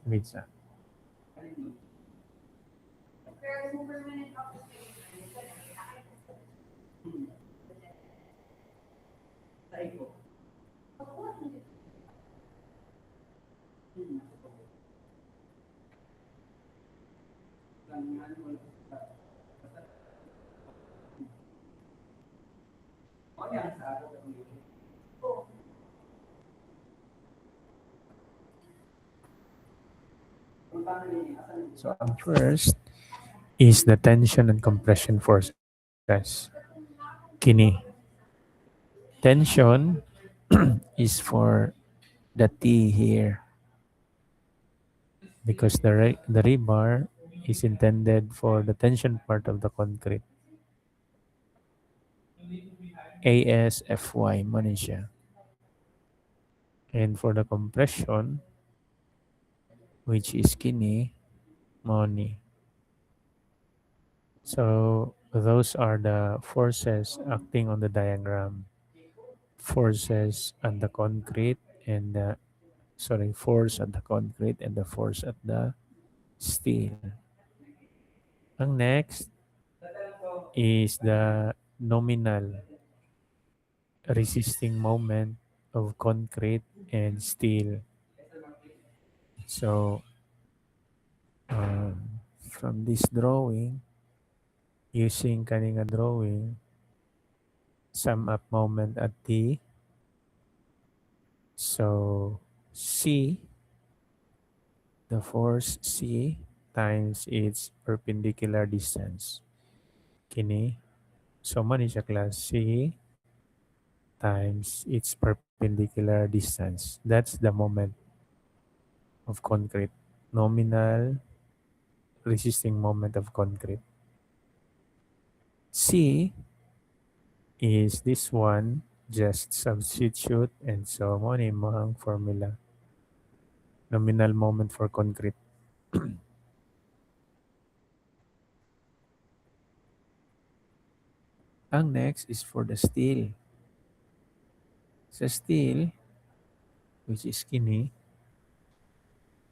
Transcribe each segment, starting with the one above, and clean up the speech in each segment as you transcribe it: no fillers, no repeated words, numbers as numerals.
Pizza. So ang first is the tension and compression forces. Kini. Tension is for the T here because the rebar is intended for the tension part of the concrete. ASFY man siya. And for the compression, which is kini, money. So those are the forces acting on the diagram. Forces at the concrete and the force at the concrete and the force at the steel. Ang next is the nominal resisting moment of concrete and steel. So from this drawing, using kaninga drawing, sum up moment at T. So C, the force C times its perpendicular distance. Kini. So man siya class C times its perpendicular distance. That's the moment of concrete. Nominal resisting moment of concrete. C is this one, just substitute and so on ang formula. Nominal moment for concrete. Ang next is for the steel. Sa steel, which is kini,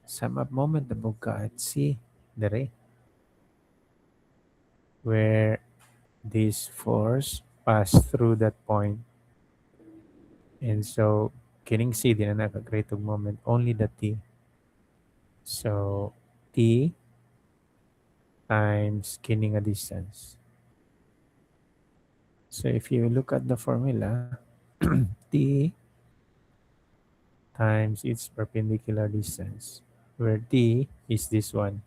sum up moment na buka at C, dere. Where this force pass through that point. And so, kining C din na naka-create og moment, only the T. So, T times kining a distance. So, if you look at the formula, T times its perpendicular distance, where T is this one.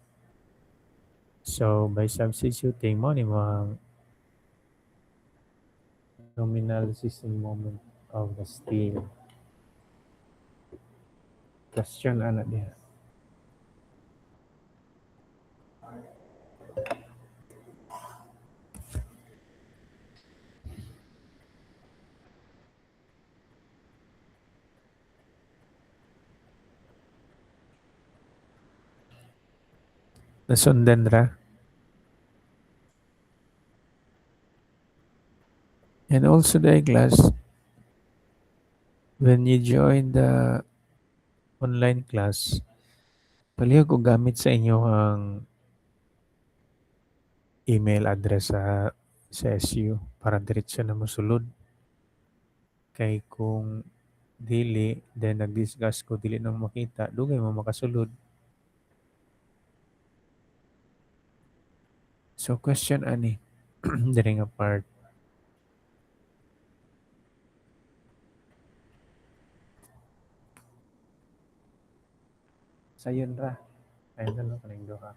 So, by substituting mo ni mo nominal resisting moment of the steel. Question ana diha. Nasundan ra. And also the class, when you join the online class, palihog ko gamit sa inyo ang email address sa SU para diretso na mosulod. Kay kung dili, then nag-discuss ko, dili nang makita, dugay mo makasulod. So question ani, diri nga part. Sayon ra. Ayun na lang kaning duha.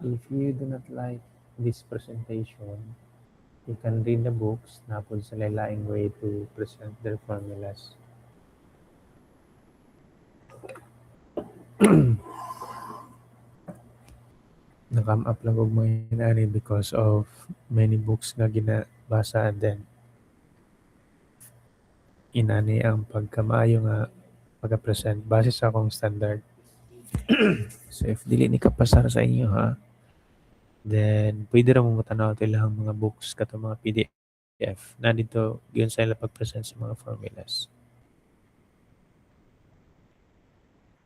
If you do not like this presentation, you can read the books na po sa lain way to present their formulas. Na-come up lang og mga inani because of many books nga ginabasa and then inani ang pagkamaayo nga pagka-present base sa akong standard. So if dili ni kapasar sa inyo ha, then pwede ra mo matanaw ito ilang mga books kato mga PDF na dito giyon sa ila pag-present sa mga formulas.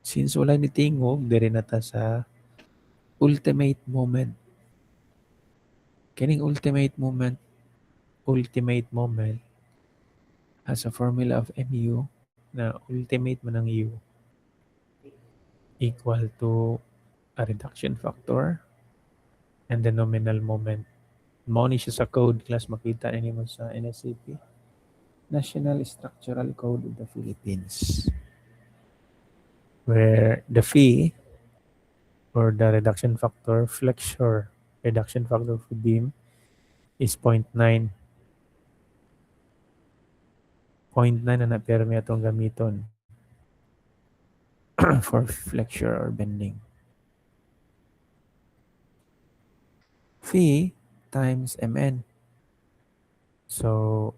Since wala ni tingog, diri na ta sa ultimate moment. Kining ultimate moment has a formula of mu na ultimate man ang u equal to a reduction factor and the nominal moment. Mao ni siya sa code class, makita ninyo sa NSCP, National Structural Code of the Philippines, where the phi or the reduction factor, flexure reduction factor for beam is 0.9. 0.9 na napermi atong gamiton for flexure or bending. Phi times mn. So,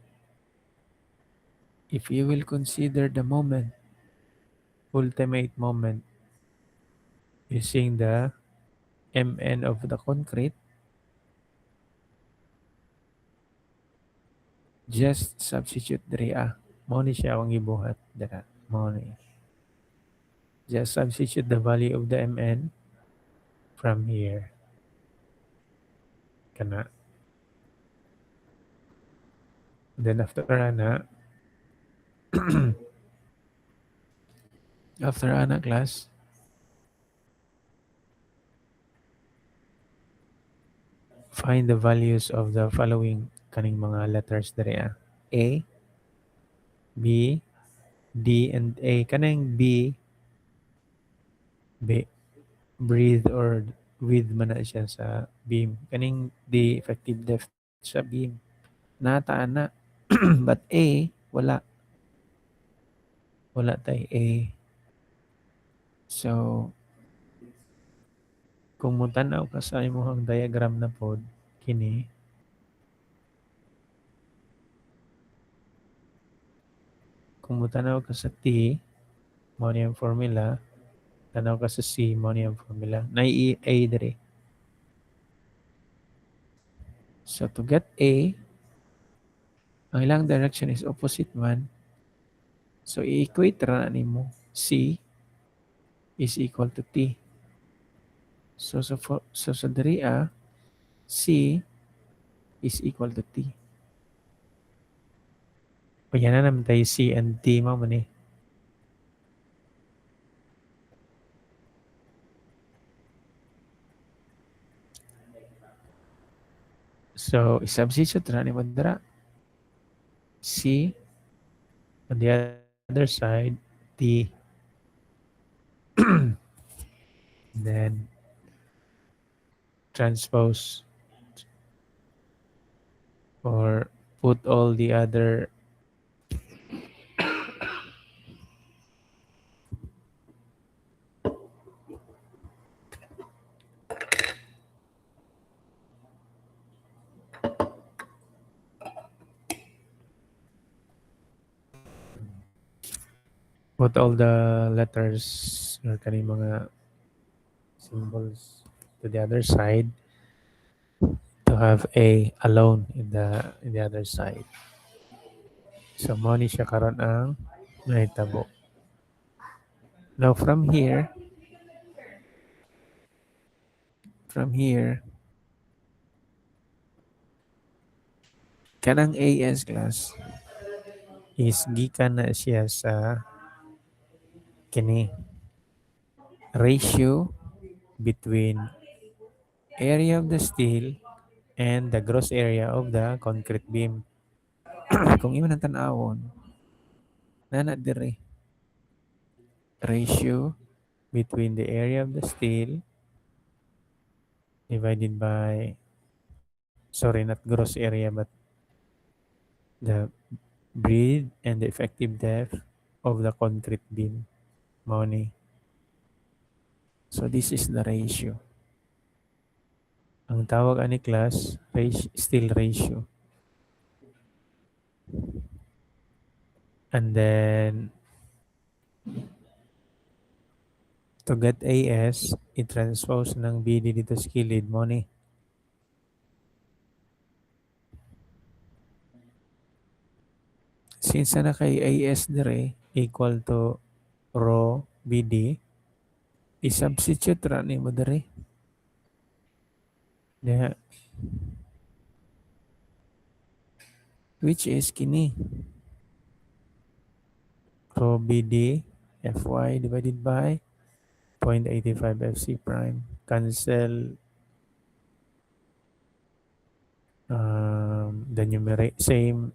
if you will consider the moment, ultimate moment, using the mn of the concrete, just substitute diri mao ni siya ang ibuhat dira. Mao ni. Just substitute the value of the mn from here. Kana. Then after ana, after ana class, find the values of the following kaning mga letters diri A, B, D, and A. Kanang B, breathe or width man na siya sa beam. Kaning D, effective depth sa beam. Nata na. But A, wala. Wala tay A. So, kung mutanaw ka sa imong diagram na pod, kini, kung mutanaw ka sa T, mao ni ang formula, tanaw ka sa C, mao ni ang formula. Nay A dire. So, to get A, ang ilang direction is opposite man. So, i-equate ra na nimo. C is equal to T. So, sa diri C is equal to T. O yan na naman tayo C and T mo man eh. So, i-substitute na ni mo dira. C on the other side, T. Then, transpose or put all the other letters or kaning mga symbols to the other side to have A alone in the other side. So, mo ni siya karon ang nahitabo. Now, from here, kanang AS class is gikan na siya sa kini ratio between area of the steel and the gross area of the concrete beam. Kung imo nang tan-awon, nana dire ratio between the area of the steel divided by, sorry, not gross area, but the breadth and the effective depth of the concrete beam. Mao ni. So this is the ratio. Ang tawag ani class, steel ratio. And then, to get AS, i-transpose ng BD dito sa kilid mo ni. Since na kay AS dire equal to rho BD, I-substitute ra ni mo diri. Diha. Which is kini. Rho BD Fy divided by 0.85 Fc prime. Cancel the numerator, same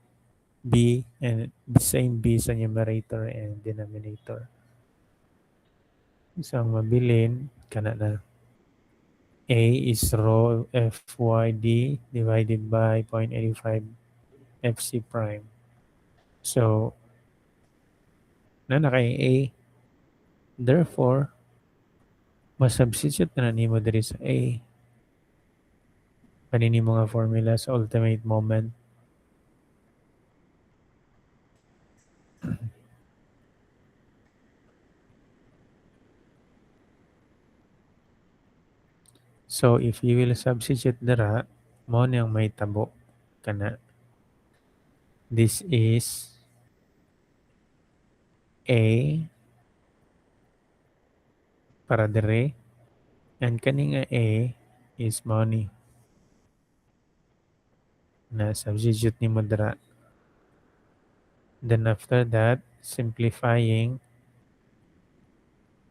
B and same B sa numerator and denominator. Isang mabilin, kana na. A is rho FYD divided by 0.85 FC prime. So, na kay A. Therefore, masubstitute na nimo diri sa A. Kanini mga formula sa ultimate moment. So, if you will substitute dira, mo niyang may tabo. Kana. This is A para dire. And kaning A is money. Na substitute ni mo dira. Then after that, simplifying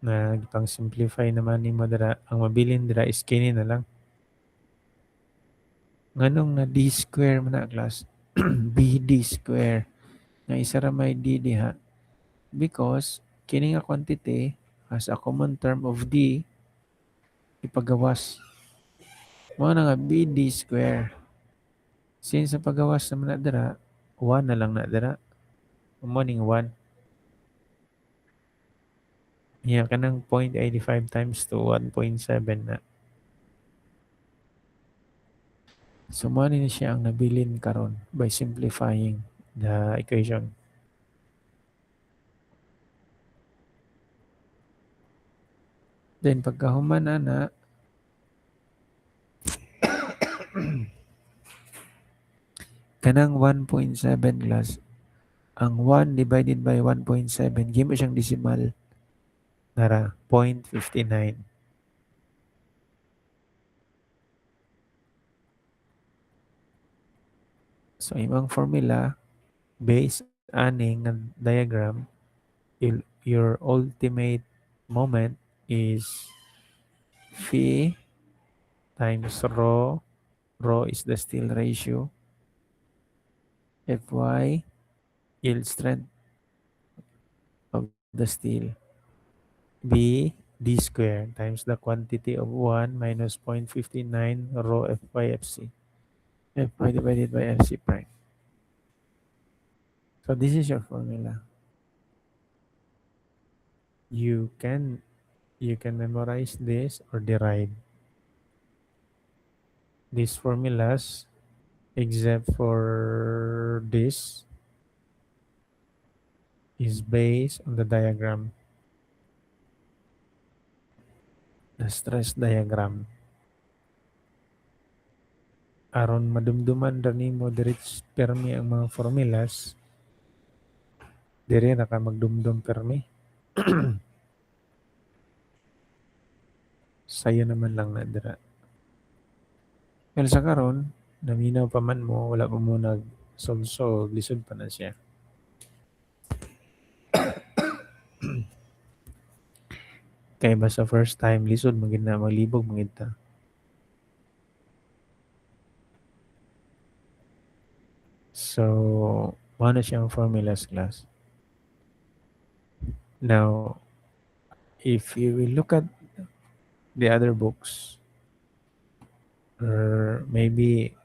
na pang simplify naman ni mo dira, ang mabilin dira is kini na lang. Nganong na d square man na class? bd square. Nga isa ra may d diha. Because kini nga quantity has a common term of d ipagawas. Mo na nga bd square. Since sa pagawas naman na dira, 1 na lang na dira. Morning 1. Yeah, kanang 0.85 times to 1.7 na. So, mo ni siya ang nabilin karon by simplifying the equation. Then, pagkahuman na, kanang 1.7 class, ang 1 divided by 1.7, give mo siyang decimal. Nara, 0.59. So, imong formula, based aning ng diagram, your ultimate moment is phi times rho. Rho is the steel ratio. Fy, yield strength of the steel. B, d square times the quantity of 1 minus 0.59 rho Fy Fc. Fy divided by Fc prime. So this is your formula. You can memorize this or derive these formulas except for this is based on the diagram, the stress diagram. Aron madumduman ra nimo direct permi ang mga formulas, dire na ka magdumdum permi. Sayo naman lang na dira. Well, sa karon, naminaw pa man mo, wala pa mo nag-solve, lisod pa na siya. Kaya ba sa first time, lisod, magid na, maglibog, magid ta. So, ano siyang formulas class. Now, if you will look at the other books, or maybe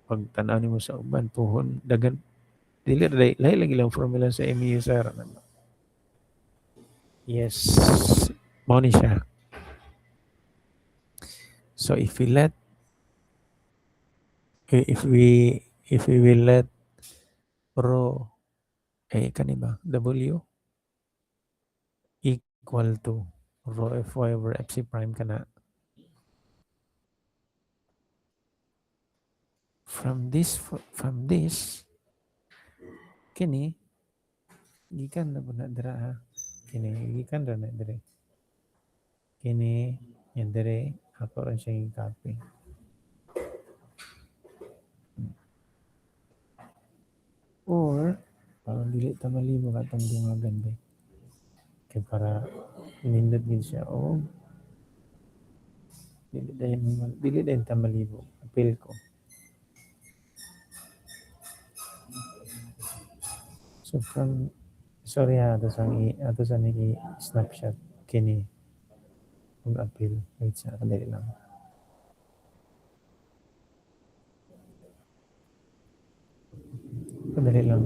pag tanaw mo sa uban, puhon, dagan, lahi lagi lang formula sa MEU sir. Yes, mo ni siya. So if we will let rho kaniba W equal to rho Fy over Fc prime kana. From this kini gikan na na dira ha. Kini gikan ra na dire. kini, yan dire, ako rin siya yung copy. Or, parang dili ta malibog atong dungagan ba. Kaya para nindot din siya, o dili din ta malibog. Appeal ko. So from, sorry ha, ato sa niki snapshot kini kung appeal. Wait sa kadali lang. Kadali lang.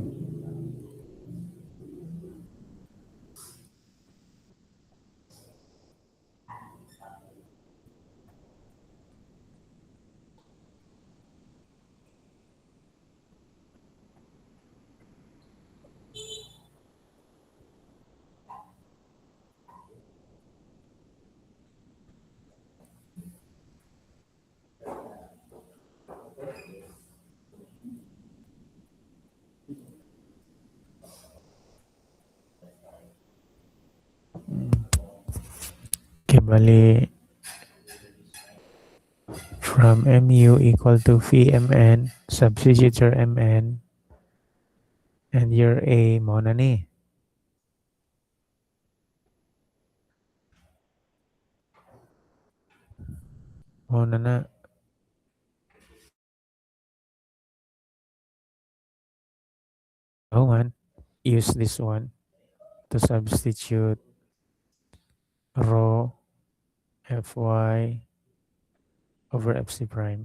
Okay, bali from mu equal to VMN, substitute your mn, and your a mo na ni. Mo na na. Oh man, use this one to substitute rho fy over fc prime.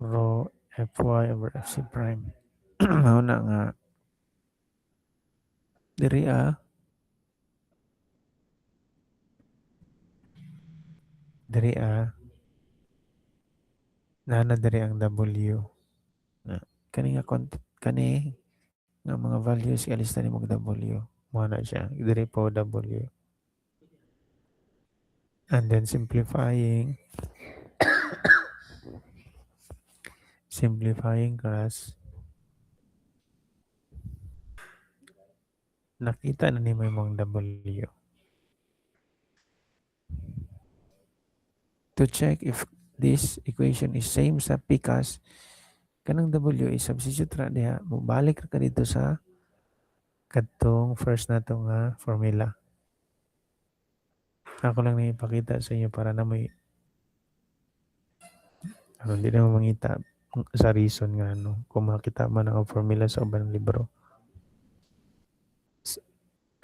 Rho fy over fc prime. Mao na nga diri diri nana diri ang w. Na kani nga kani nga mga values alista ni mo w. Mo na siya diri po w. And then simplifying class, nakita na ni mo yung w. To check if this equation is same sa PCAS, kanang w is substitute ra diha, mubalik ra ka dito sa kadtong first na to nga formula. Ako lang na ipakita sa inyo para na may hindi na mo mangita sa reason nga kung makita man ang formula sa ubang libro.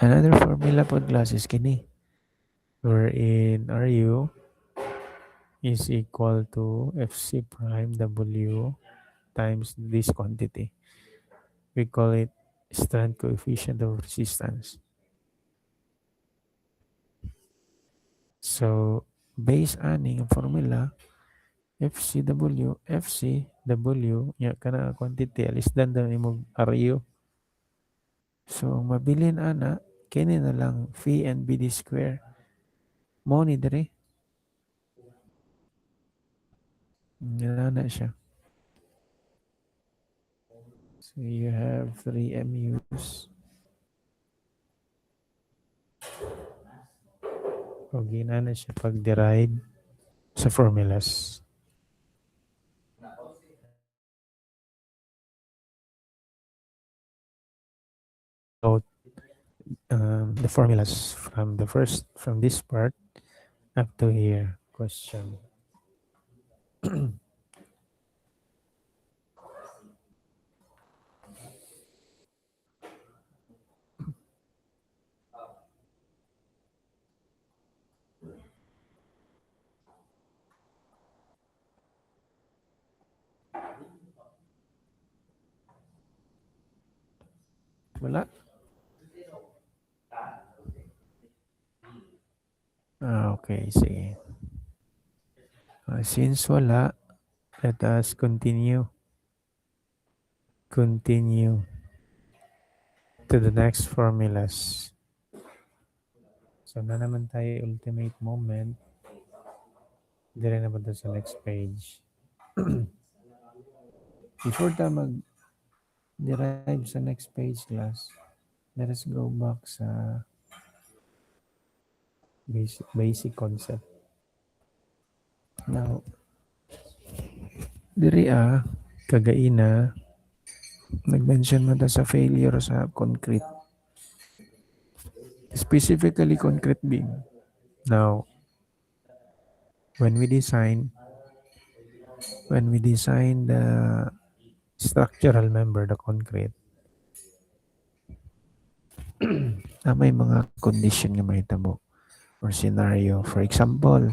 Another formula po classes kini wherein RU is equal to FC prime W times this quantity. We call it strand coefficient of resistance. So, base ani ang formula, FCW, ya kana quantity, alis dan imong RU. So, mabilin ana, kini na lang phi and BD square. Mo ni dere. Yan na siya. So, you have 3 MUs. O, gina na siya pag-derive sa formulas. So, the formulas from this part up to here. Question. Wala? Okay, sige. Since wala, let us continue. Continue to the next formulas. So, na naman tayo ultimate moment. Dire na ba sa next page? Before tayo mag-derive sa next page class, let us go back sa basic concept. Now, diri kagaina nag-mention man ta sa failure sa concrete, specifically concrete beam. Now, when we design the structural member, the concrete, may mga condition nga mahitabo or scenario. For example,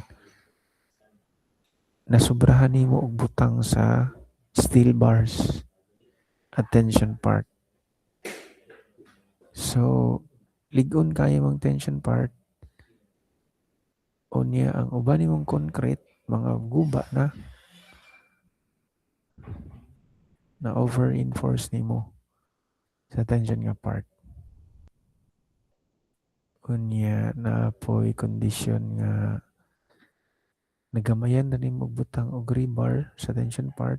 nasubrahan nimo og butang sa steel bars at tension part. So, ligon kaya mong tension part, o niya ang uban nimong concrete, mga guba na over-enforce nimo sa tension nga part. Unya na po'y condition nga nagamayan na nimo butang og rebar sa tension part.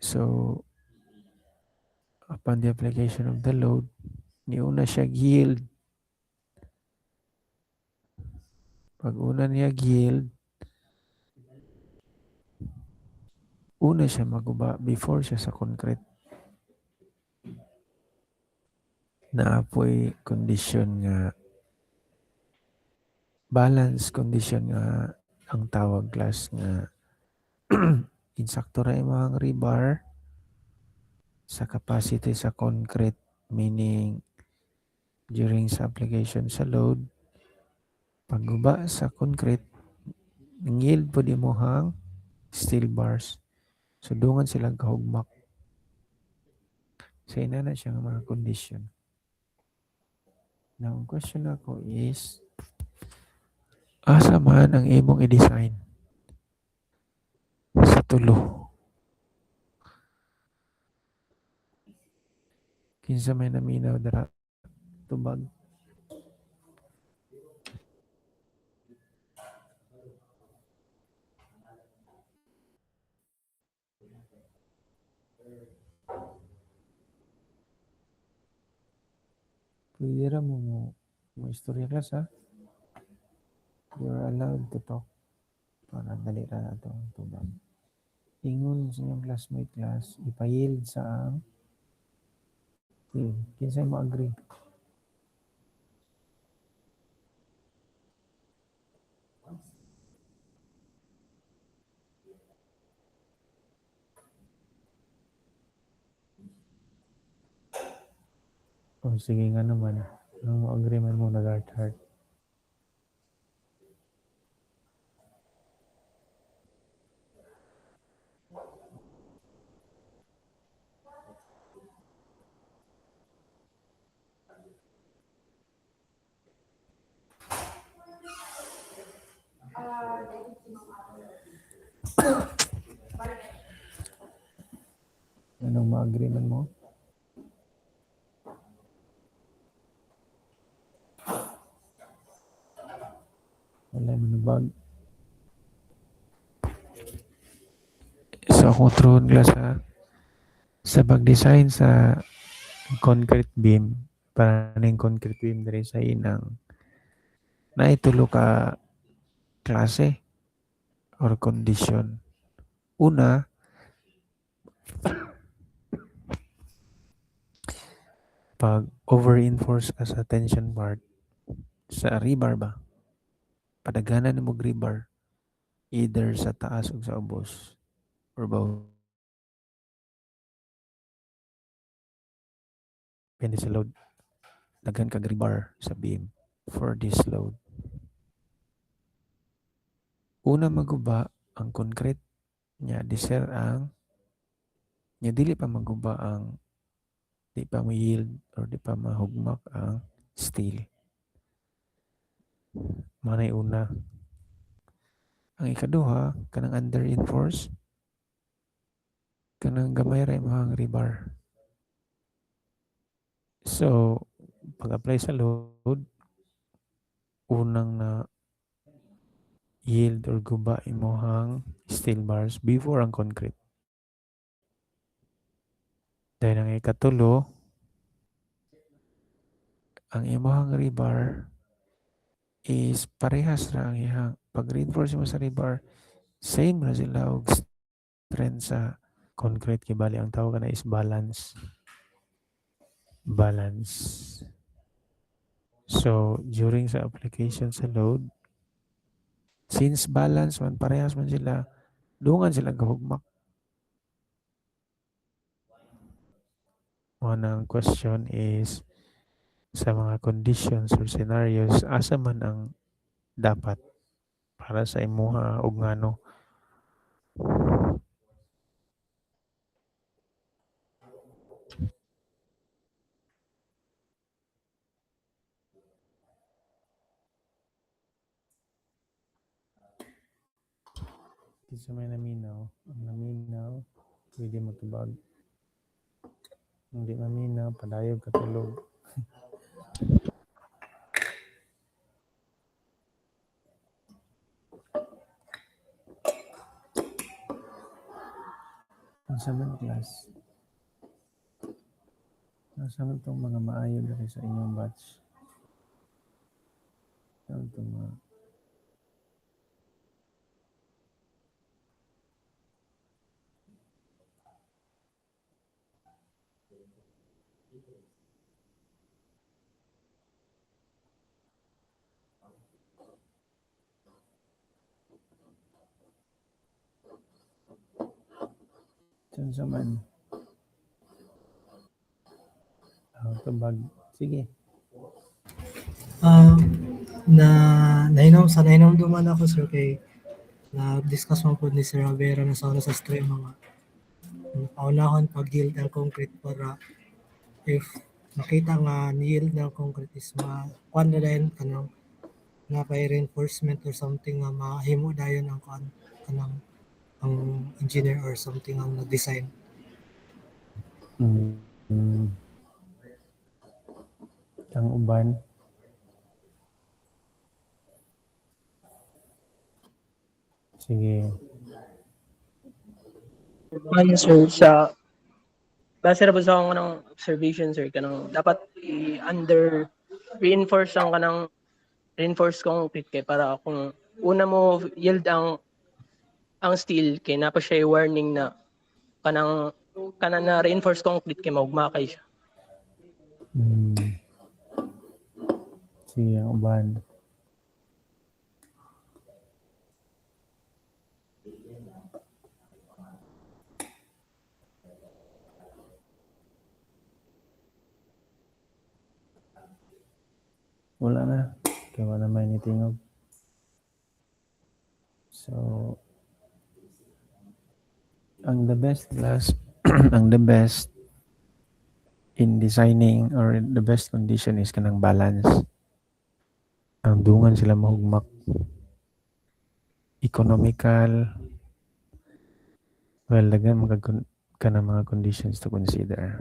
So, upon the application of the load, niuna siya yield. Pag una niya yield, una siya maguba before siya sa concrete. Naapoy condition nga balance condition nga ang tawag class nga insakto ra imong rebar sa capacity sa concrete, meaning during sa application sa load, pagguba sa concrete, ang yield po di mo hang steel bars. So, dungan silang kahugmak. So, ina na siya ng mga condition. Now, ang question ako is, asa man ang imong i-design sa tulo? Kinsa may naminaw dara tubag? Pwede ra mo istorya class ha? You're allowed to talk para dali ra na ito ang tubag. Ingon sa inyong classmate class, ipayield sa ang kinsa mo agree? O sige nga naman. Ang mo agree man mo nag-heart-heart. Anong ma-agree man mo? Wala man nabag. So, akong true glass ha. Sa pag-design sa concrete beam, para ning concrete beam diri sa inang naitulo ka klase or condition. Una, pag over-enforce ka sa tension part sa rebar ba, padaghanan mo rebar either sa taas o sa ubos or both. Depende sa load. Daghan kag rebar sa beam for this load. Una maguba ang concrete nya diser ang nya dili pa maguba ang di pa mo yield or di pa mahugmak ang steel. Manay una. Ang ikaduha, kanang under-enforce, kanang gamay ra imong rebar. So, pag-apply sa load, unang na yield or guba imong steel bars before ang concrete. Dahil ang ikatulo, ang imong rebar is parehas ra ang ihang pag-reinforce mo sa rebar, same ra sila og strength sa concrete kay bali ang tawag na is balance. Balance. So, during sa application sa load, since balance man, parehas man sila, dungan sila gahugmak. One ang question is, sa mga conditions or scenarios, asa man ang dapat para sa imuha og ngano. Di sa may naminaw, ang naminaw, pwede matubag. Hindi maminaw, padayog katulog. Ang saman class, nasa man itong mga maayo dali sa inyong batch. Ano itong mga dyan sa man. Tubag. Sige. Na nainom duman ako sir kay na-discuss man po ni Sir Rivera na sa una sa stream mga paunahon pag-yield ng concrete para if makita nga ni-yield ng concrete is kuan na dayon kanang nga kay reinforcement or something nga mahimo dayon ang kuan kanang ang engineer or something ang nag-design. Ang uban. Sige. Ano sir, base ra sa akong kanang observation sir, kanang dapat i-under reinforce ang kanang reinforce concrete kay para kung una mo yield ang steel kay napa siya warning na kanang na reinforce concrete kay maugmakay siya. Sige, ang uban. Wala na. Kaya wala may nitingog. So, ang the best class, ang the best in designing or the best condition is kanang balance. Ang dungan sila mahugmak. Economical. Well, dagan kanang mga conditions to consider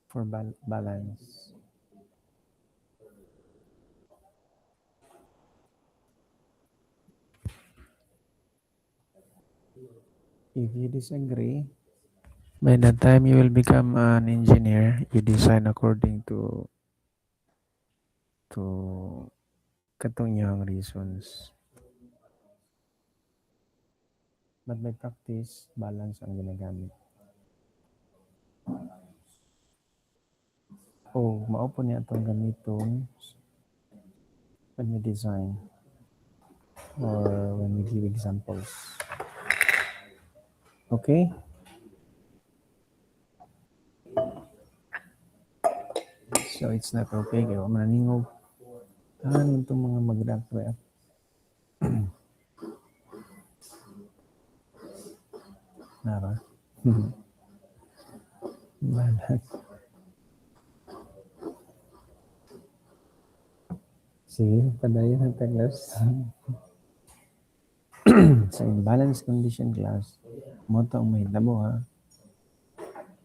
for balance. If you disagree, by the time you will become an engineer, you design according to katong iyang reasons. But by practice, balance ang ginagamit. Maupo niya itong ganitong when we design or when we give examples. Okay? So it's not okay kaya mananingog. Ano itong mga mag-react? Nara? Balance. Sige, padayon ang class. Sa imbalance condition class, mo ito ang mahitabo ha.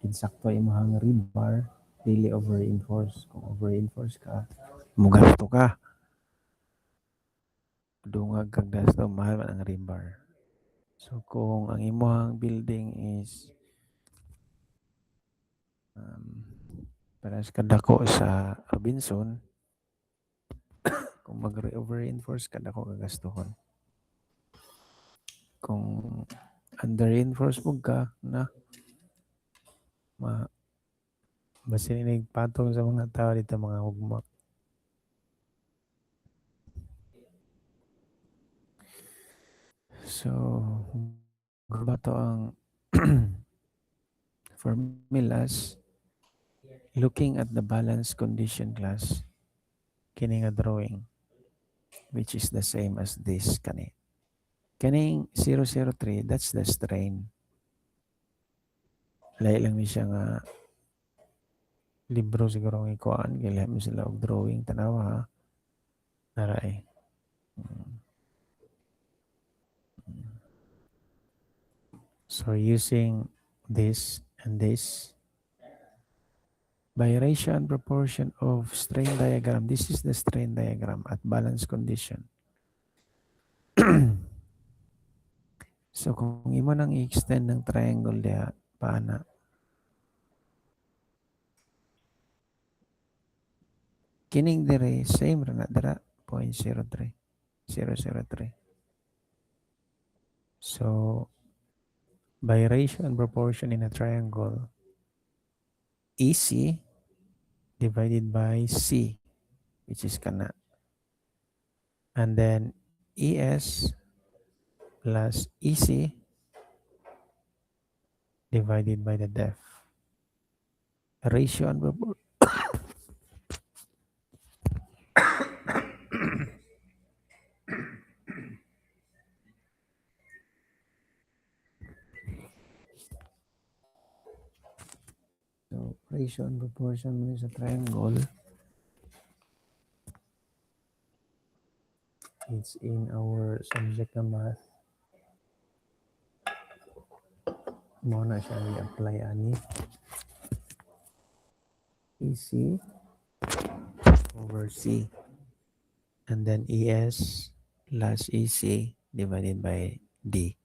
Insakto imong rebar, dili over-reinforce. Kung over-reinforce ka, mugasto ka. Dungag kag gasto, mahal man ang rebar. So kung ang imong building is Paras kadako sa Robinson, kung mag-over-reinforce kadako kagastuhon. Kung under-reinforce mo ka na basin nagpatong sa mga tao dito mga hugma. So, ba to ang formulas looking at the balance condition class kini nga drawing which is the same as this kaning 003 that's the strain. Lahi lang ni siya nga libro siguro ang ikuan kaya mo sila og drawing tanawa ha naray. So using this and this by ratio and proportion of strain diagram, this is the strain diagram at balance condition. So kung imo nang i-extend ng triangle diha paana kining dire same ra na dira 0.03 003. So by ratio and proportion in a triangle, EC divided by C, which is kana. And then ES plus EC divided by the depth. Ratio and proportion. So ratio and proportion is a triangle. It's in our subject na math. Muna siya i-apply ani. EC over C. And then ES plus EC divided by D.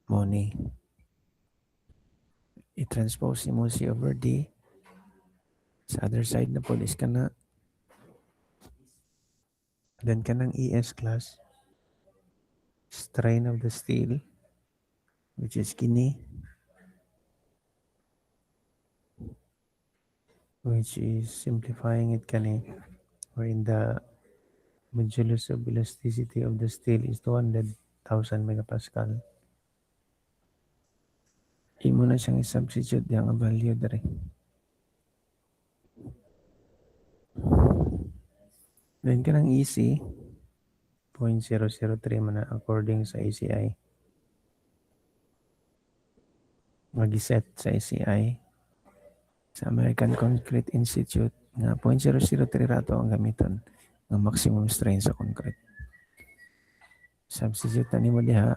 Money. I-transpose mo C over D. Sa other side na po is ka na. Then ka ng ES class. Strain of the steel. Which is kini. Which is simplifying it kani. Wherein the modulus of elasticity of the steel is 200,000 megapascal. Imo na siyang i-substitute yung value dari. Then ka ng EC 0.003 man na according sa ACI. Mag-set sa ACI sa American Concrete Institute nga 0.003 rato ang gamiton ng maximum strain sa concrete. Substitute ni mo diha.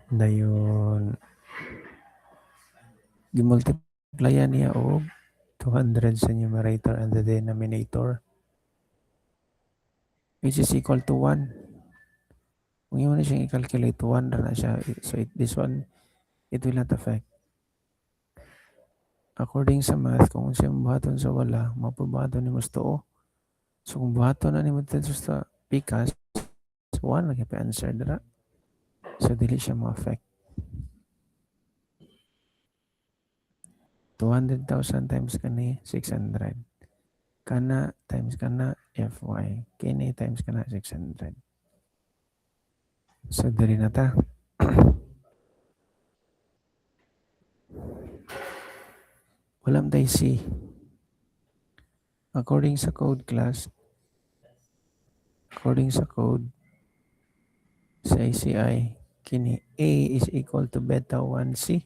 Dayon gimultiplyan niya og 200 sa numerator and the denominator which is equal to 1. Kung yun na siyang i-calculate, 1 na siya. So this one, it will not affect. According sa math, kung siya buhaton sa wala, mapabuhaton ni mo sa tuo. So kung buhaton na ni mo sa pikas, 1 lagi pa answer dira. So dili siya ma-affect. 200,000 times kani 600. Kana times kana FY. Kini times kana 600. So dali na ta. Walang tayo C. According sa code class, according sa code sa ACI, kini A is equal to beta 1C.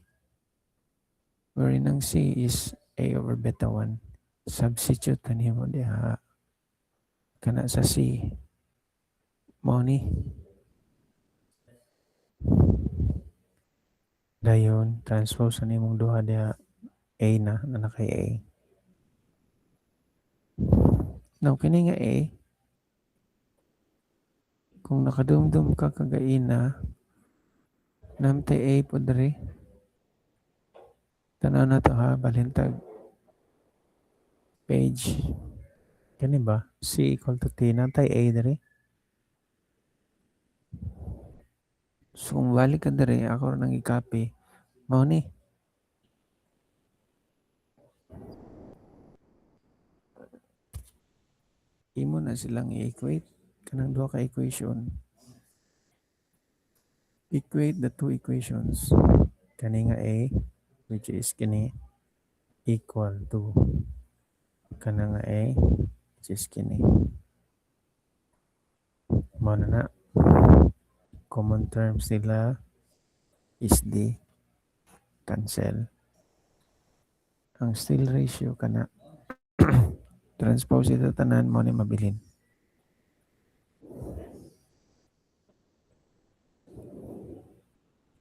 Wherein ang C is A over beta 1. Substitute na niyo mo diha. Kana sa C. Mo ni. Dayon, transpose na niyo mong duha diha A na kay A. Now, kini nga A, kung nakadumdum ka kagaina, namtay A po diri. Tanaw na to ha, balintag. Page. Kani ba? C equal to T. Nantay A diri. So, kung balik ka diri, ako rin nang i-copy. Mao ni. Imo na silang i-equate. Kanang duha ka equation. Equate the two equations. Kani nga A, which is kini, equal to kana nga A, which is kini. Mao na na. Common terms nila is D. Cancel. Ang still ratio kana. Transpose ito tanan mo ni mabilin.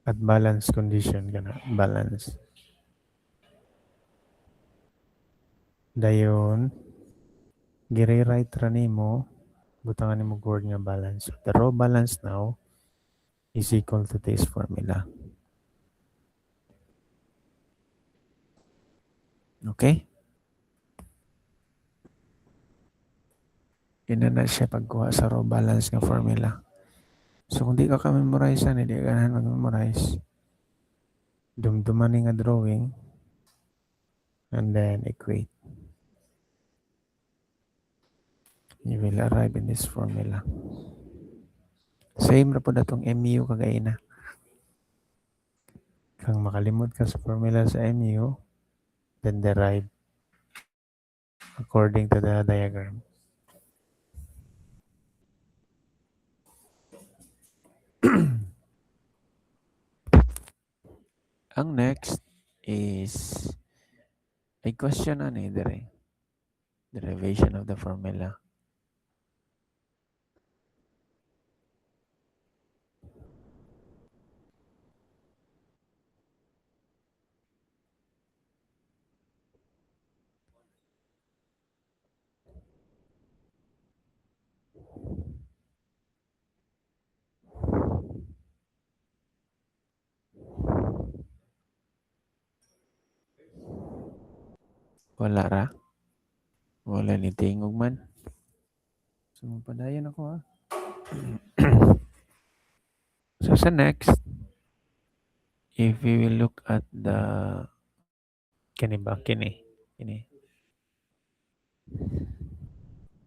At balance condition kana. Balance. Dayon, gire-write ra nimo, butangan nimo word nga balance. So, the raw balance now is equal to this formula. Okay? Yun na siya pagkuha sa raw balance nga formula. So, kung di ka ka-memorize yan, hindi ka na mag-memorize. Dumduman nga drawing and then equate. You will arrive in this formula. Same na po na itong MU kagaya na. Kang makalimot ka sa formula sa MU, then derive according to the diagram. Ang next is a question na ni derivation of the formula. Wala ra. Wala ni tingog man. So, padayon ako ha. So, sa next, if we will look at the kini.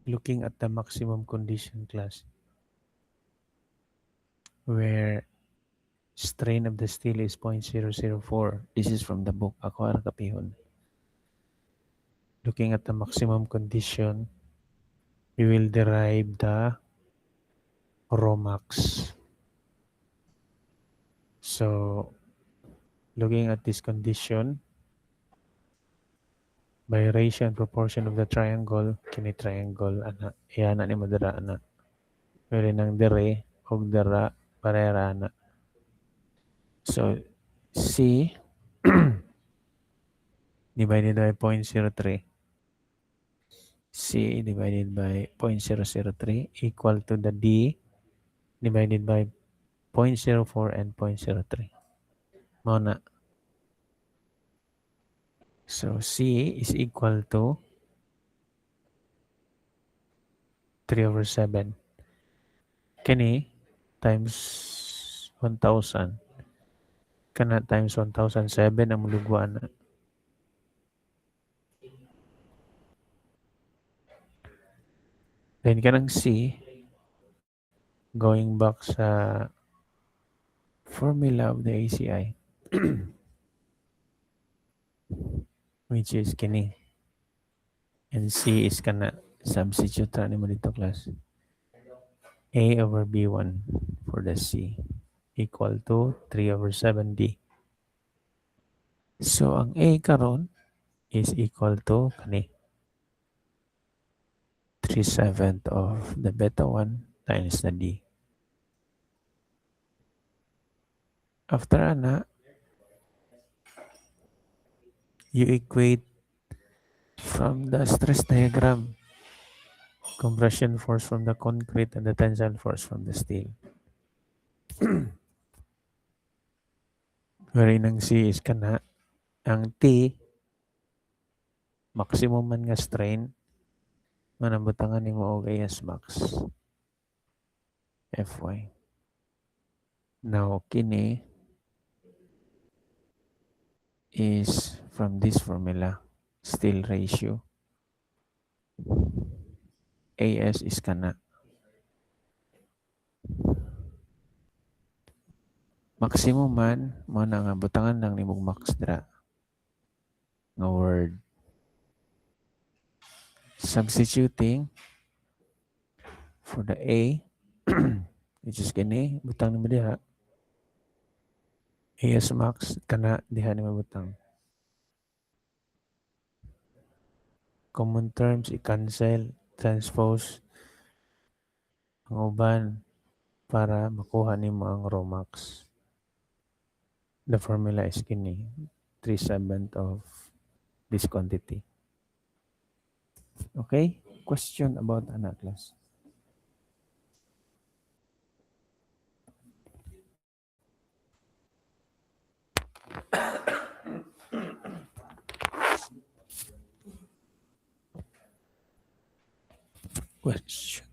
Looking at the maximum condition class where strain of the steel is 0.004. This is from the book. Ako ang kapihon. Looking at the maximum condition, we will derive the rho max. So, looking at this condition, by ratio and proportion of the triangle, kini triangle, ana, iyan ni madara, ana. Pwede nang dire, og dara, parera, ana. So, C divided by 0.03. C divided by 0.003 equal to the D divided by 0.04 and 0.03. Mao na. So, C is equal to 3/7. Kini times 1,000. Kana times 1,007 ang mulugwaan na. Then kanang C, going back sa formula of the ACI, which is kini. And C is kana, substitute ra nimo dito class. A over B1 for the C equal to 3/7D. So, ang A karon is equal to kani 3/7 of the beta 1 times the D. After ana, you equate from the stress diagram compression force from the concrete and the tensile force from the steel. Wherein ang C is kana Ang T, maximum man nga strain, manabutangan nimo og AS max. FY. Now, kini is from this formula, still ratio. AS is kana. Maximum man, mo na nga butangan lang nimog max dra. Nga word. Substituting for the A, which is kini, butang nimo diha. AS max, kana diha nimo butang. Common terms, i-cancel, transpose, ang uban para makuha nimo ang raw max. The formula is kini, 3/7 of this quantity. Okay? Question about anak class. Question.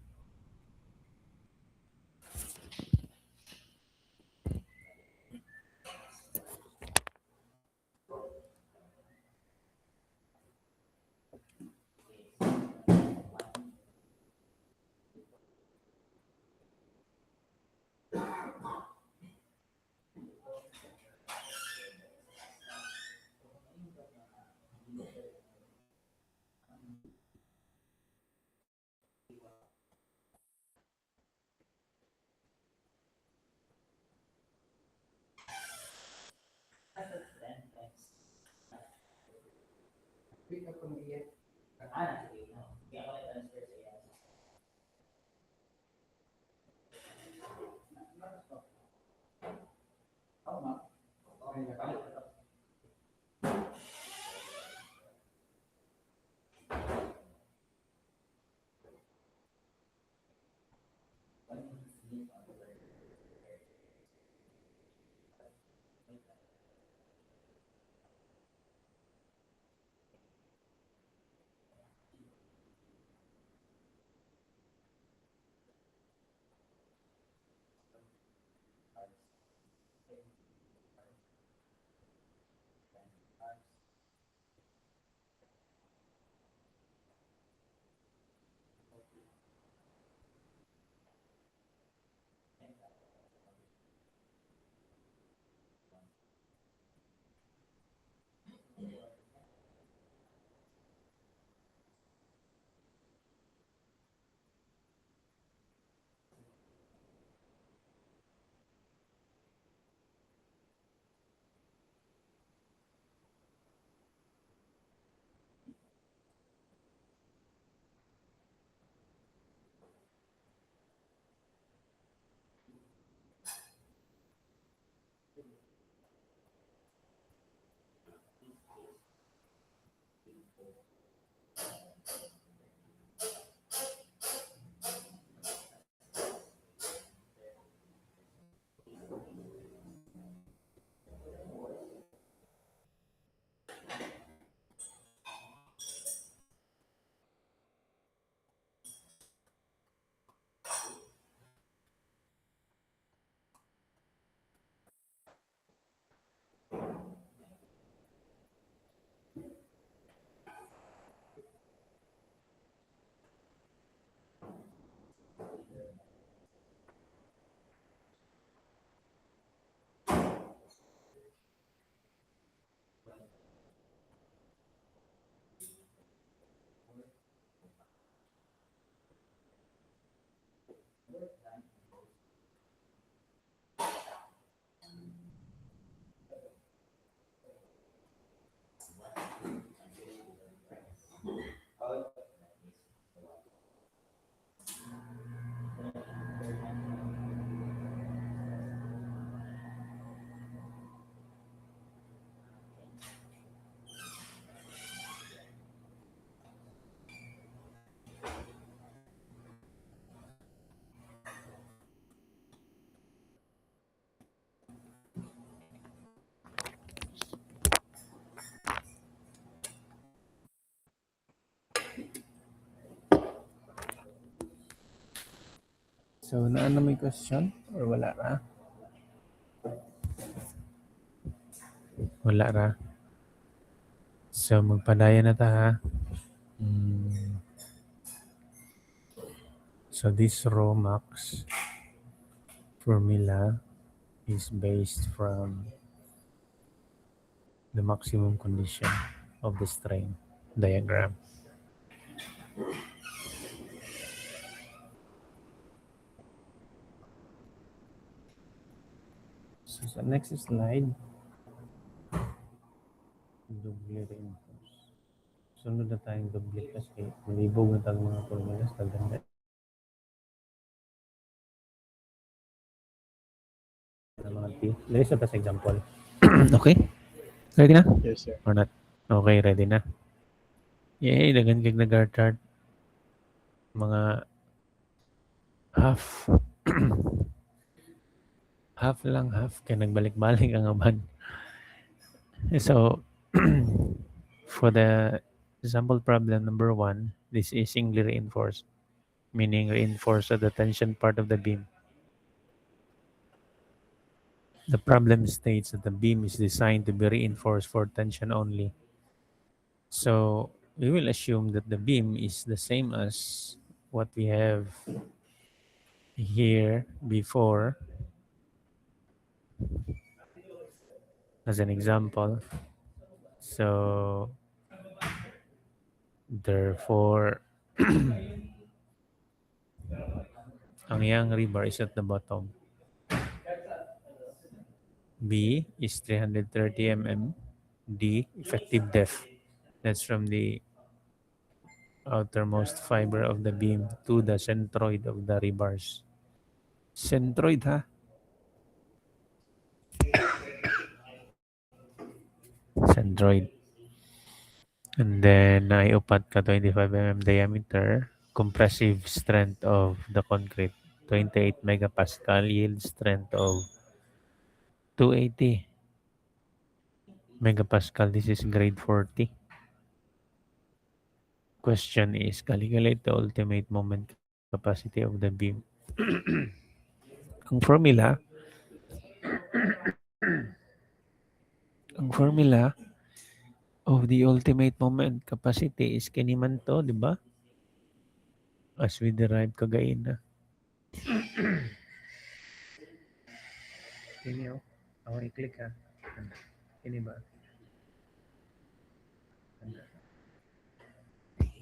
So, naano may question? Or wala ra? Wala ra. So, magpadaya na ta ha. So, this rho max formula is based from the maximum condition of the strain diagram. So, sa next slide, doble reinforce. Sunod na tayong doble kasi malibog na tayong mga formulas. Taganda. Na mga T. Let's sa example. Okay? Ready na? Yes, sir. Or not? Okay, ready na. Yay, dagan kig nag-chart. Mga half. half lang, half. Kaya nagbalik-balik ang aban. So, for the example problem number 1, this is singly reinforced, meaning reinforced at the tension part of the beam. The problem states that the beam is designed to be reinforced for tension only. So, we will assume that the beam is the same as what we have here before. As an example. So, therefore, ang yang rebar is at the bottom. B is 330 mm. D, effective depth. That's from the outermost fiber of the beam to the centroid of the rebars. Centroid, ha? Centroid. And then, upat ka 25 mm diameter, compressive strength of the concrete, 28 megapascal, yield strength of 280 megapascal. This is grade 40. Question is, calculate the ultimate moment capacity of the beam. Ang formula of the ultimate moment capacity is kiniman to, di ba? As we derive kagain na. Kini oh. Ako i-click ha. Kini ba?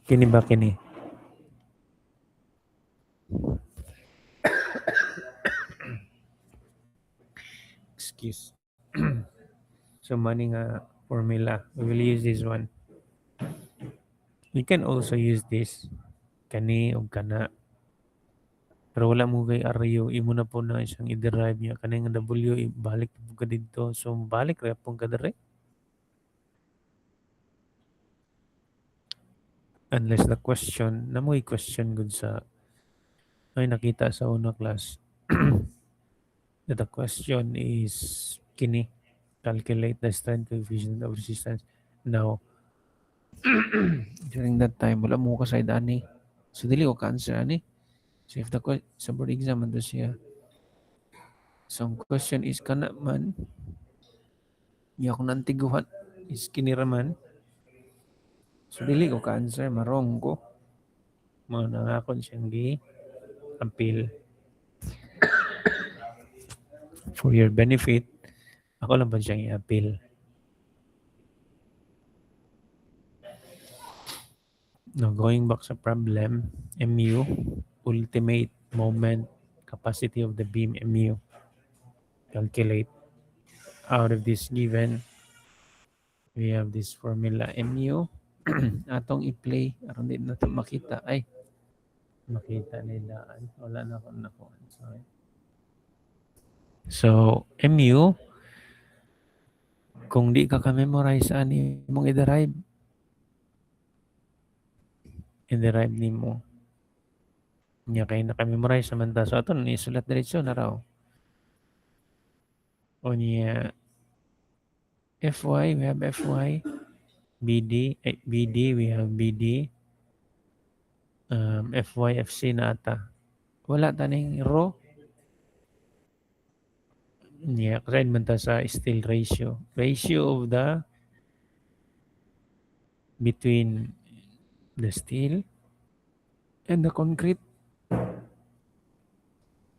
Kini ba kini? Excuse. So, mani nga formula. We will use this one. We can also use this. Kani o kana. Pero wala mo kay RU. Imo na po na isang i-derive niya. Kani nga W, balik po ka dito. So, balik rin po ka dere. Unless the question, na mo i-question good sa ay nakita sa una class. That the question is kini. Calculate the strength coefficient of resistance. Now, during that time, wala mo ka side ani. So, dili ko ka-answer ani. So, if the sa board exam, ando siya. So, ang question is, kana man, iya ko nantiguhan, is kiniraman. So, dili ko ka-answer, marong ko. Mga nangakon siyang appeal. For your benefit, ako lang ba siyang i-appeal? Now, going back sa problem, MU, ultimate moment capacity of the beam, MU. Calculate. Out of this given, we have this formula, MU. Atong i-play, aron din na ito makita. Ay, makita nila. Wala na ako nakuha. Sorry. So, MU, kung di ka ka-memorize, ani mong i-derive ni mo. Nya kay naka-memorize naman ta. So, ito na isulat diretso na raw. O niya, FY, we have FY. BD, we have BD. FY, FC na ata. Wala taning row. Yeah, kasi man ta sa steel ratio. Ratio of the between the steel and the concrete.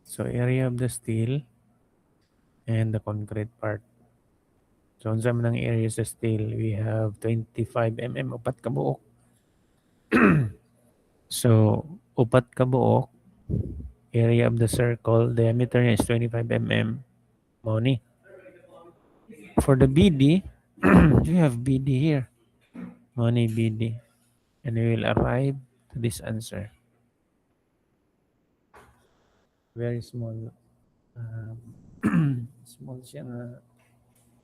So area of the steel and the concrete part. So unsa man ang area sa steel, we have 25 mm upat ka buok. So upat ka buok, area of the circle, diameter niya is 25 mm. Mao ni. For the BD, we have BD here. Mao ni BD. And we will arrive to this answer. Very small. Small siya nga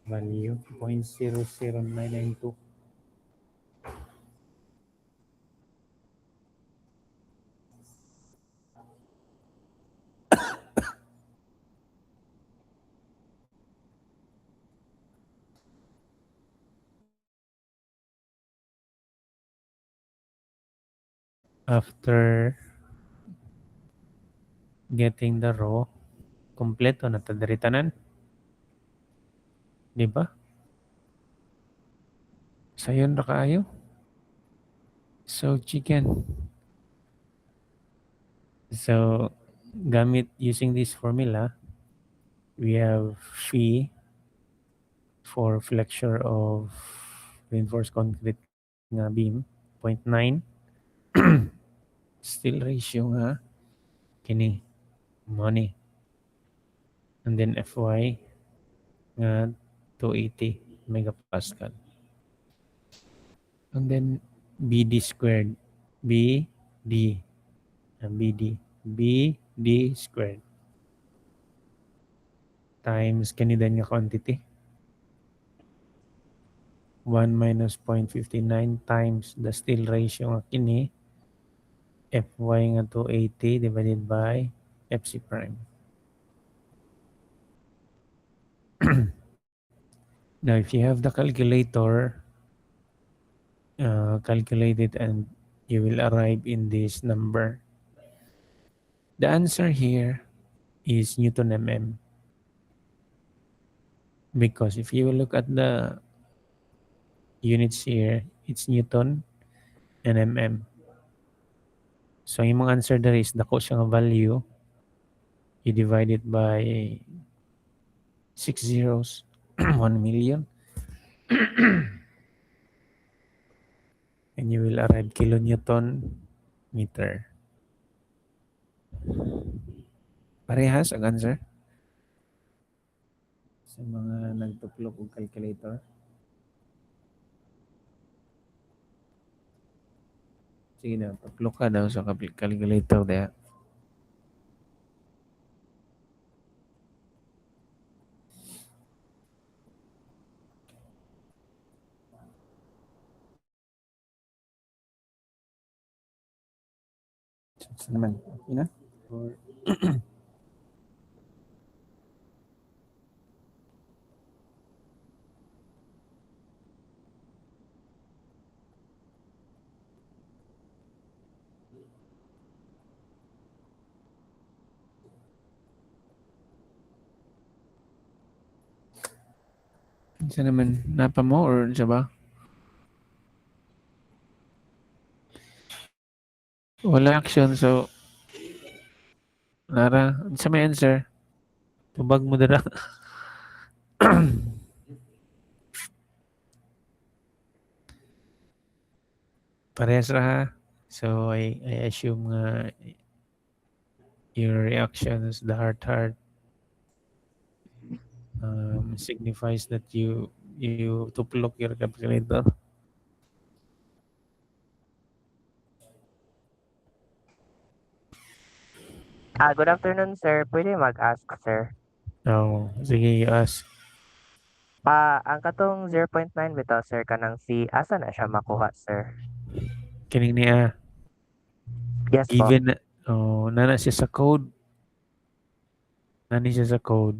value. 0.00992. After getting the row, kompleto na tadiri tanan. Di ba? Sayon ra kaayo. So chicken. So gamit using this formula, we have phi for flexure of reinforced concrete nga beam 0.9. Steel ratio nga kini money. And then Fy nga 280 megapascal. And then BD squared. BD. BD. BD squared. Times kanina nga quantity. 1 minus 0.59 times the steel ratio nga kini. Fy nga 280 divided by Fc prime. Now, if you have the calculator, calculate it and you will arrive in this number. The answer here is Newton mm. Because if you look at the units here, it's Newton and mm. So yung answer there is dako siya nga value. You divide it by 6 zeros, 1 million. And you will arrive kilonewton meter. Parehas ang answer. Sa mga nagtuklok og calculator. Sige na, tuklok ka daw sa calculator daya. Saan naman? Okay na? Or saan naman? Napa mo or siya ba? Wala action, so Lara, sa may answer. Tubag mo dara. Parehas ra ha. So I assume your reactions, the heart signifies that you tuplok your calculator. Good afternoon, sir. Pwede mag-ask, sir. Oh, sige, you ask. Ang katong 0.9 bitaw, sir, kanang si asa na siya makuha, sir? Kining niya, Yes po. given, nana siya sa code. Nani siya sa code.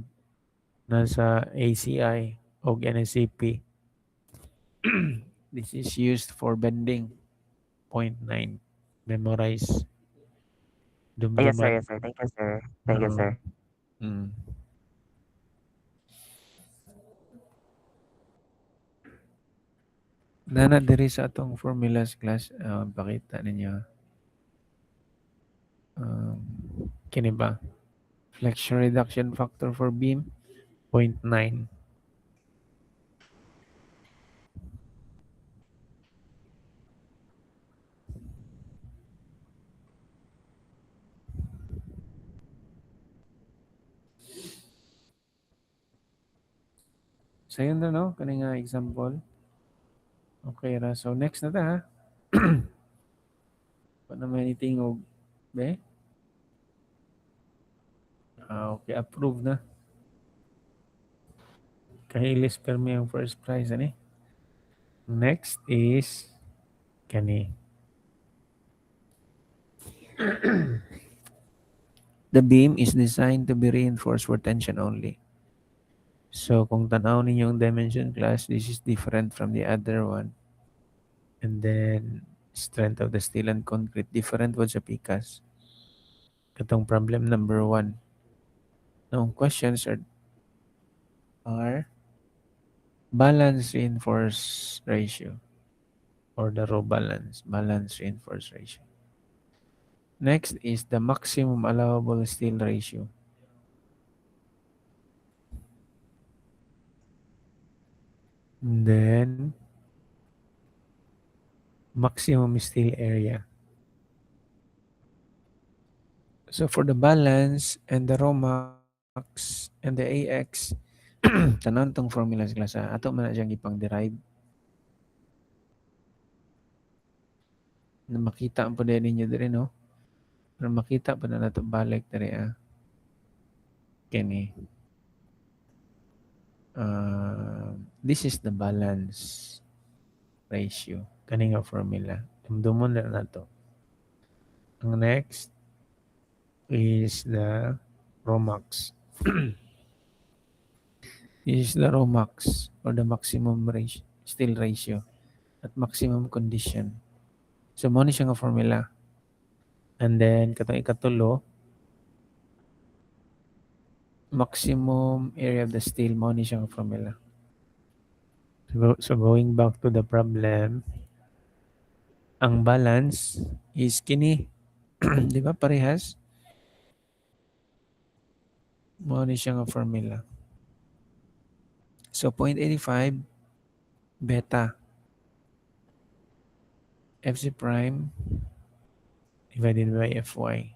Nasa ACI o NSCP. This is used for bending. 0.9. Memorize. Yes, sir. Dumduman. Yes, sir. Thank you, sir. Thank you, sir. Mm. Nana diri sa atong formulas class, pakita ninyo. Um, Kini ba? Flexion reduction factor for beam, 0.9. So yun na, no? Kani nga example. Okay ra. So next na ta, ha? Pa naman itingog. Be? Okay, approve na. Kahilis permi ang first prize, ani? Next is kani. The beam is designed to be reinforced for tension only. So kung tanaw ninyo yung dimension class, this is different from the other one. And then strength of the steel and concrete different was sa pikas. Katong problem number 1. Now questions are balance reinforce ratio or the row balance reinforce ratio. Next is the maximum allowable steel ratio. And then maximum steel area. So for the balance and the Romax and the AX, tanan tong formula sa klasa, ato man na siyang ipang-derive. Na makita ang po din ninyo diri, no? Pero makita pa na nato balik diri, Kini. This is the balance ratio. Kani nga formula. Dumdumon na nato. Ang next is the Romax. This is the Romax or the maximum ratio, steel ratio at maximum condition. So, mo ni siya nga formula. And then, katong ikatulo, maximum area of the steel, mo ni siya nga formula. So, going back to the problem, ang balance is kini. Di ba parehas? Mo ni siya nga formula. So, 0.85 beta FC prime divided by Fy.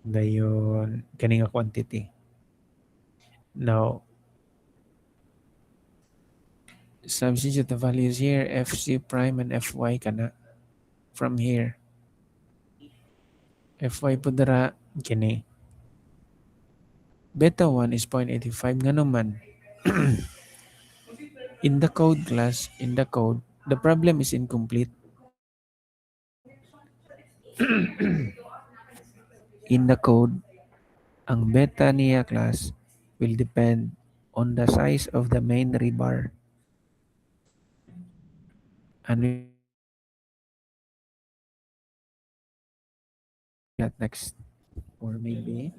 Dayon, kani nga quantity. Now, substitute the values here, Fc prime and Fy kana from here. Fy po dara, kini. Beta 1 is 0.85 nga naman. In the code class, the problem is incomplete. In the code, ang beta niya class will depend on the size of the main rebar. And that next or maybe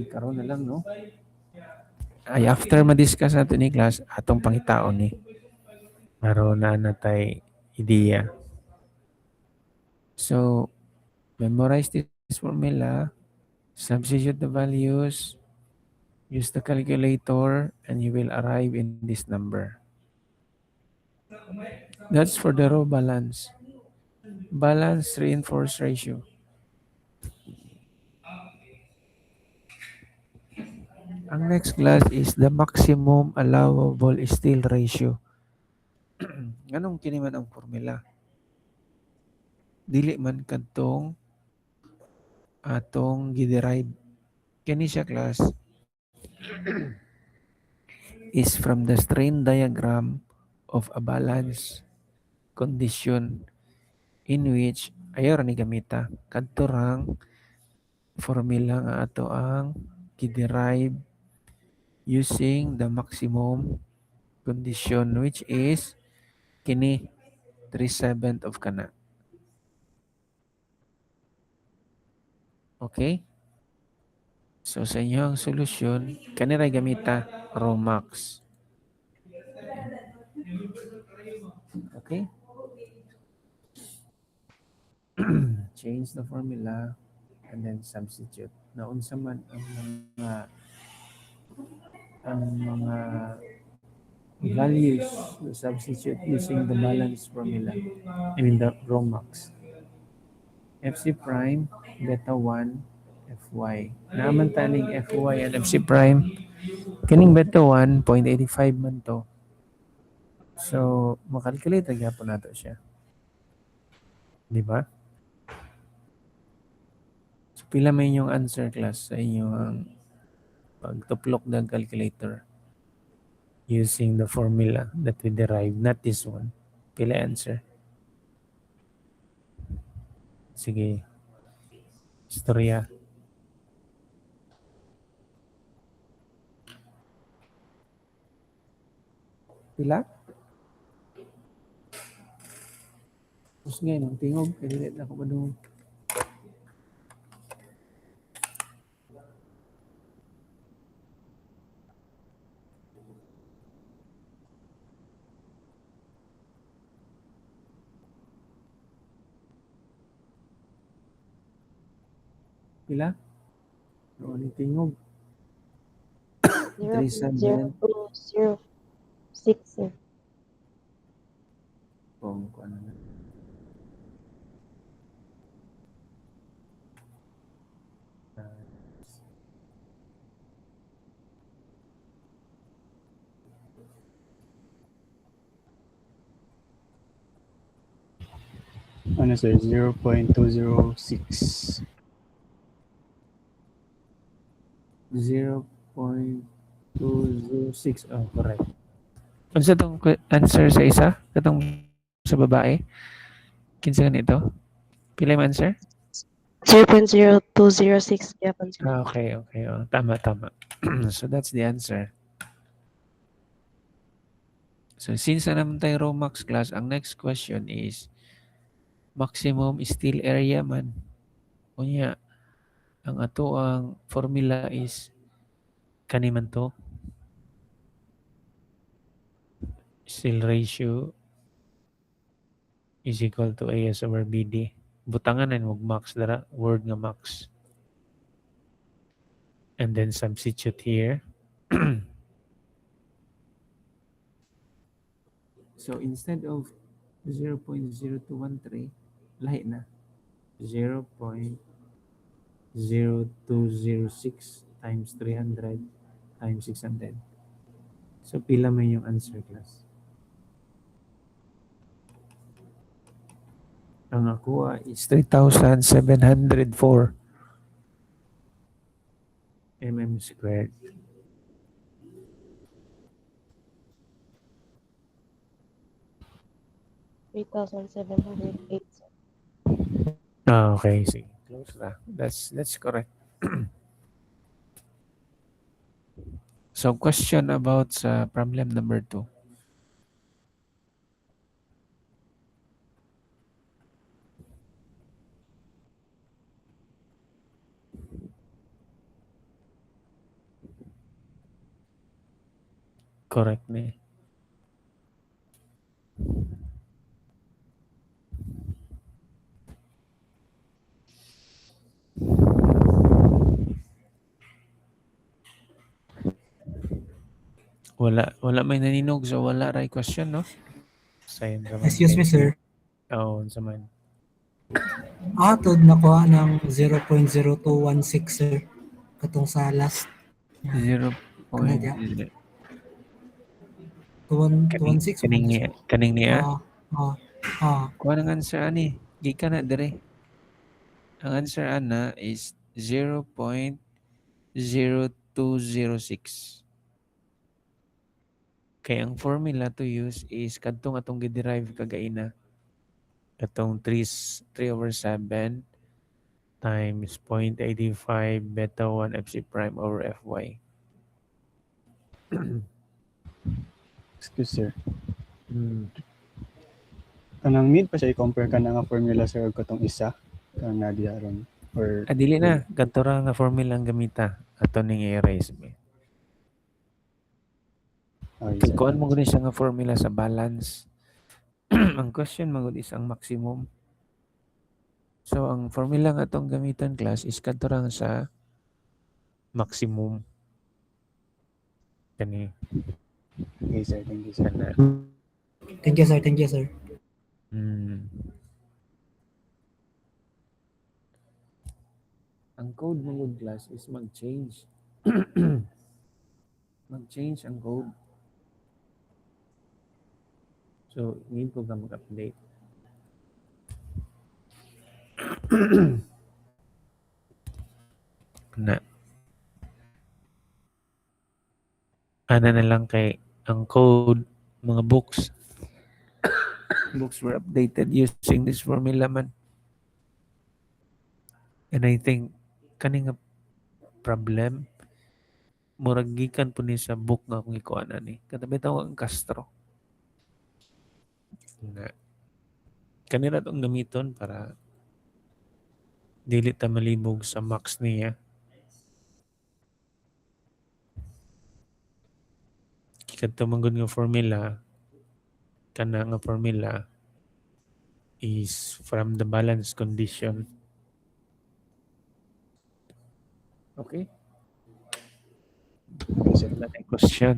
karon na lang, no? Ay after ma-discuss nato ni class atong pangitaon ni aron na natay ideya. So memorize this formula, substitute the values, use the calculator, and you will arrive in this number. That's for the row balance. Balance reinforce ratio. Ang next class is the maximum allowable steel ratio. Anong kini man ang formula? Dili man kadtong atong giderive. Kini siya class is from the strain diagram of a balance condition in which ayaw ra ni gamita kadto rang formula nga ato ang giderive using the maximum condition which is kini 3/7 of kana. Okay? So sa inyo ang solusyon, kanira gamita Romax. Okay? Change the formula and then substitute. Naunsa man ang mga values to substitute using the balance formula. I mean the Romax. FC prime, beta 1, Fy. Naaman taning Fy and FC prime. Kining beta 1, 0.85 man to. So, makalculate na po nato siya. Di ba? So, pila may inyong answer class sa inyong pagtuplok ng calculator using the formula that we derived, not this one. Pila answer? Sige. Istorya. Pila? Tapos ngayon, ang tingog, kailit na ako ba doon? Pila? Noon yung tingog. 37. 0.0206. Kung ano na. Ano sir, 0.206. 0.206. Oh, correct. Ano sa itong answer sa isa? Katong sa babae? Kinsa ganito? Pila yung answer? 0.0206. Japan. Okay. Oh, tama. So that's the answer. So since na naman tayo Romax class, ang next question is maximum steel area man. Kunya, ang ato ang formula is kaniman to. Steel ratio is equal to AS over BD. Butangan na mag-max dara, word nga max. And then substitute here. So instead of 0.0213, lahi na. 0.0206 times 300 times 600. So pila may yung answer class? Ang nakuha is 3,704 mm squared. $3,708. Okay, sige. Close na. That's correct. So question about sa problem number 2. Correct na eh. Wala may naninog, so wala ray question, no? Sayang naman. Excuse me, sir. Oo, sa man. Atod nakuha ng 0.0216, sir. Katong sa last 0. Kanadya. 216 Kaning niya. Kaning niya. Kuha ng answer ani. Gika na dire. Ang answer ana is 0.0206. Kaya ang formula to use is kadtong atong gi-derive kagaina. Katong 3/7 times 0.85 beta 1 FC prime over Fy. Excuse sir. Hmm. Kanang need pa siya i-compare ka na nga formula sir og katong isa. Kanang nadiya ron. Or Dili na. Ganito ra nga formula ang gamita. Ato ning i-erase. okay, Kay sir. kuan mo gani siya nga formula sa balance. Ang question magud is ang maximum. So ang formula nga atong gamitan class is kadto ra nga sa maximum. Kani Okay, sir. Thank you, sir. kana. Thank you, sir. Thank you, sir. Mm. Ang code mo good class is mag-change. Mag-change ang code. So, need ko ka mag-update. Na. Ana na lang kay ang code, mga books. Books were updated using this formula man. And I think kaning nga problem murag gikan po ni sa book nga akong ikuan ani. Katabi tawag ang Castro. Na kanira tong gamiton para dili ta malibog sa max niya. Kadto man gud nga formula kana nga formula is from the balance condition. Okay? Okay, sir. Wala tayong question.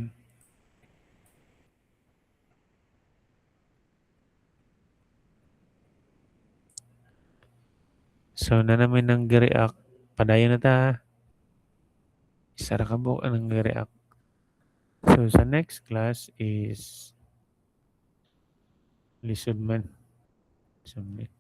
So, na namin nang react. Padayon na ta. Isa ra ka buok ang react. So, sa next class is lisod man. Submit.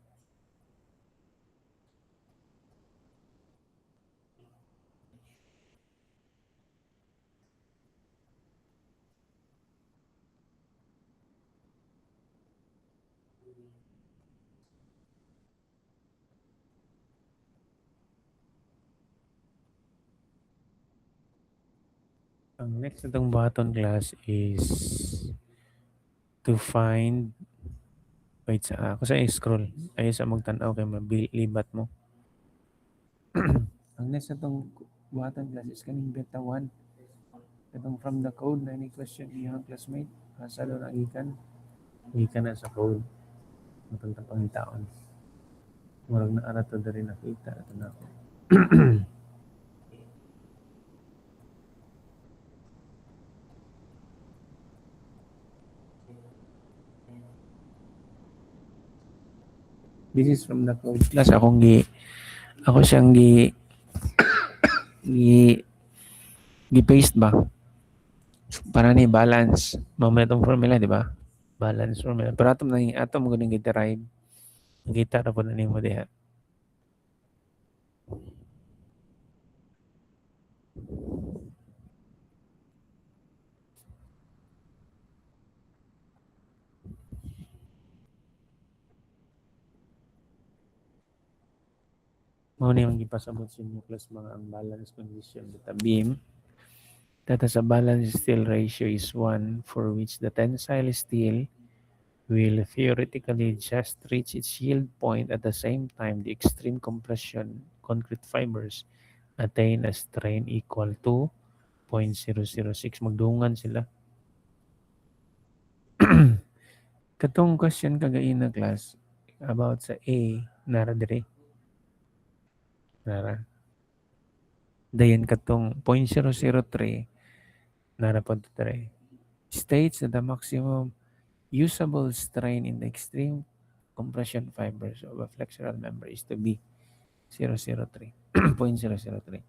Ang next natong buhaton class is to find wait sa ako sa scroll ay sa magtan-aw kay mabilibat mo. Ang next natong buhaton class is kaning beta 1. Itong from the code na any question iyang classmate asa do na gikan na sa code matong tapang taon. Murag na ara to diri nakita ato na ako. This is from the code class ako siyang gi-paste ba para ni balance mamaya itong formula di ba balance formula pero atom ko nang gi-derive kita ra po na nimo diha mao ni ang gipasabot sa inyo class mga ang balance condition beta beam data sa balance steel ratio is 1 for which the tensile steel will theoretically just reach its yield point at the same time the extreme compression concrete fibers attain a strain equal to 0.006 magdungan sila. Katong question kagaina class about sa A nara dire. Nara. Dayon katong 0.003 nara pa dire. States that the maximum usable strain in the extreme compression fibers of a flexural member is to be 003. 0.003.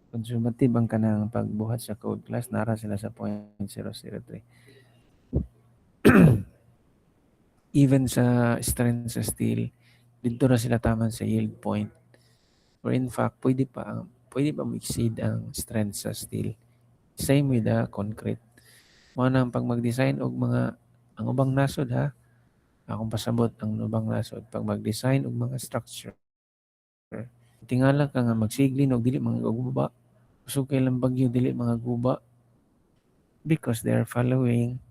Conservative ang kanang pagbuhat sa code class nara sila sa 0.003. Even sa strength sa steel, dito na sila taman sa yield point. Or in fact, pwede pa ma-exceed ang strength sa steel. Same with the concrete. Mo nang pag mag-design og ang ubang nasod ha. Akong pasabot ang ubang nasod pag mag-design og mga structure. Tingala ka nga magsiglin og dili mga guba. Usog kay lang bagyo dili mga guba because they are following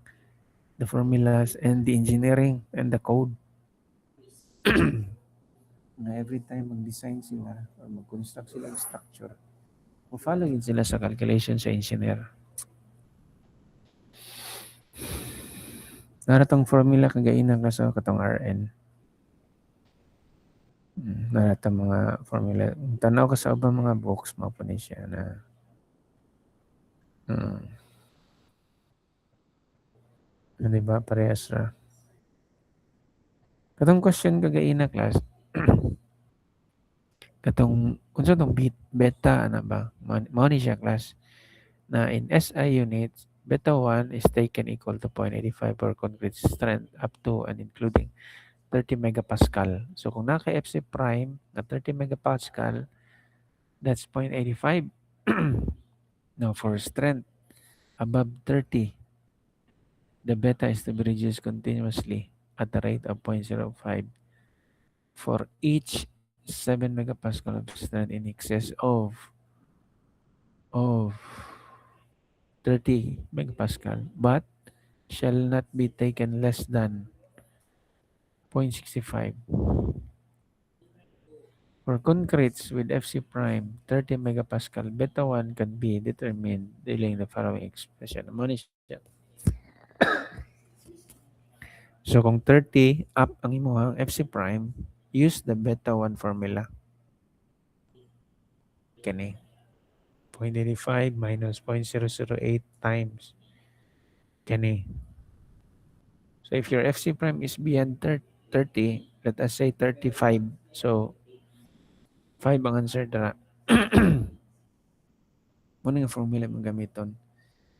the formulas and the engineering and the code. na every time mag-design sila or mag-construct sila ng structure, follow yun sila sa calculation sa engineer. Naratong formula kagainan ka sa katong RN. Naratong mga formula. Tanaw ka sa ubang mga books, mapa ni siya na diba? Parehas ra. Katong question kagaina class, katong unsa tong beta ana ba? Mao ni siya class na in SI units, beta 1 is taken equal to 0.85 for concrete strength up to and including 30 megapascal. So kung naka FC prime na 30 megapascal, that's 0.85. Now for strength above 30, the beta is to be reduced continuously at the rate of 0.05 for each 7 megapascal of strength in excess of 30 megapascal, but shall not be taken less than 0.65. For concretes with FC prime 30 megapascal, beta 1 can be determined using the following expression. So kung 30 up ang imuhang FC prime, use the beta 1 formula. Kani 0.85 minus 0.008 times kani. So if your FC prime is beyond 30, let us say 35. So 5 ang answer dara. Muna yung formula mong gamiton.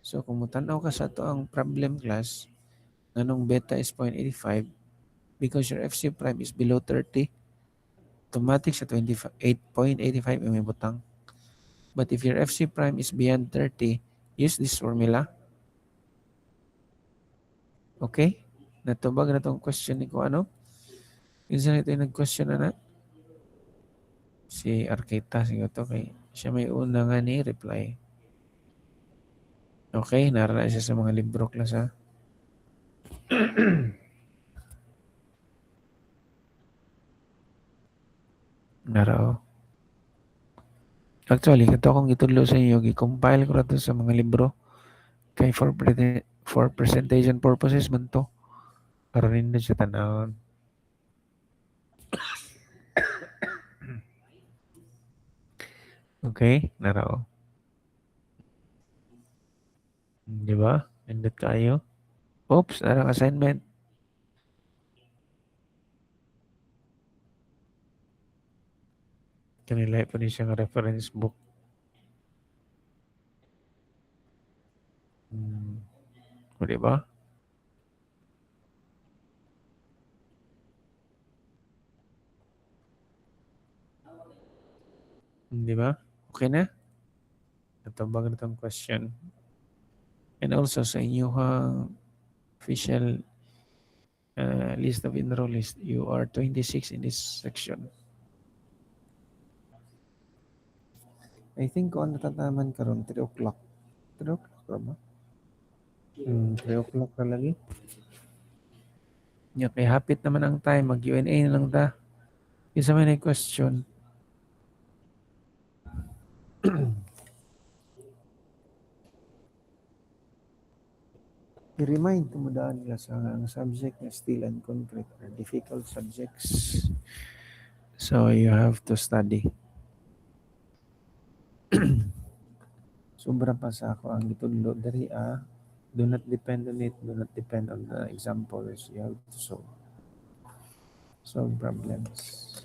So kung mutanaw ka sa to ang problem class, nanong beta is 0.85, because your FC prime is below 30, automatic sa 8.85 may butang. But if your FC prime is beyond 30, use this formula. Okay? Natubag na itong question ni ko ano? Minsan ito yung nag-question na si Arqueta, siguro to kay siya may una nga ni reply. Okay, narala siya sa mga libro class ha. Narao. Actually, kato akong itudlo sa inyo, i-compile ko na to sa mga libro. Kay for presentation purposes man to. Para rin na siya tanawon. Okay, narao. Di ba? Nindot kayo. Oops, narang assignment. Kanilay po niya siyang reference book. O, di ba? Di ba? Okay na? Natubag na itong question. And also sa inyong official list of enrollees, you are 26 in this section. I think kung ano tataman karon 3 o'clock. 3 o'clock ba? 3 o'clock na lagi. Okay, hapit naman ang time. Mag-Q&A na lang ta. Isa may question. I-remind tumudaan nila sa ang subject na steel and concrete are difficult subjects. So you have to study. Sobra pa sa ako ang gitudlo diri do not depend on it, do not depend on the examples. You have to solve problems.